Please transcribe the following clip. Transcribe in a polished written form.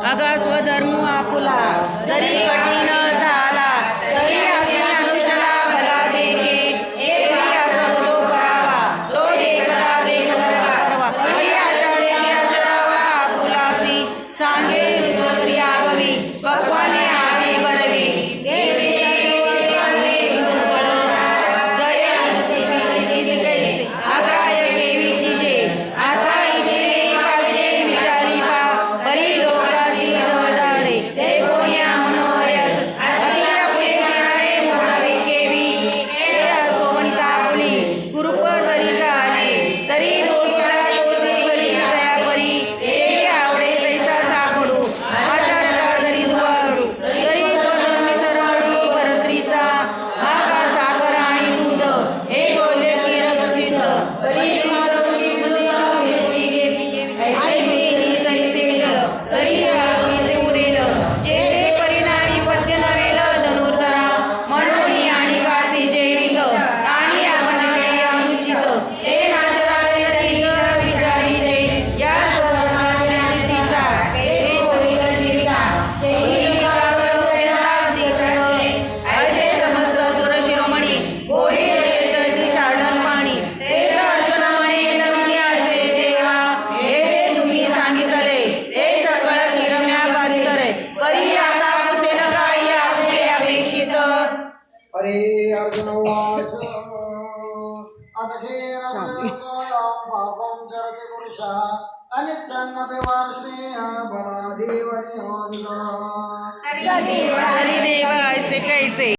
अगा स्वधर्म आपुला जरी कठीण झाला तरी असे अनुष्ठाला भला देखे एवढी आचर तो करावा तो देखता देखता परवा हरी आचार्य ते आचरावा आपुलासी सांगे रुद्री आगवी भगवाने आवे बरवी कैसे अग्राय केवीची जे आता इचे पाविजे विचारी पा बरी लोकाची जोरदारे ते कोण्या मनोहर्यास असिया फुले देणारे मोडवे केवी सोनिता फुली कुरूप जरी झाले तरी भोगिता तोचे बरी जया परी ते आवडे तैसा सापडू आचारता जरी दुवाळू तरी स्वधर्मी सरळू परत्रीचा आगा साखर आणि दूध हे बोलले की रगसिद्ध तरी तरी आळवणीचे उरेल जे ते परिणामी पद्य नवेल धनुर्धरा म्हणून आणि कासे जैविक आणि आपणाले अनुचित हे नाचरावे रहित विचारी जे या स्वधर्मानुष्ठिता हे होईल जीविका ते जीविकावर व्यथा दिसते ऐसे समस्त सुर शिरोमणी गोडे येत श्री शार्दूल पाणी ते अर्जुन म्हणे नविन्यासे देवा हे जे तुम्ही सांगितले ते सकळ किरम्या परिसरे परी आता पुसेन काही आपुले अपेक्षित हरे अर्जुन उवाच अदखेन पापं चरति पुरुषः अनिच्छन्नपि वार्ष्णेय बलादेव नियोजितः हरिदेव ऐसे कैसे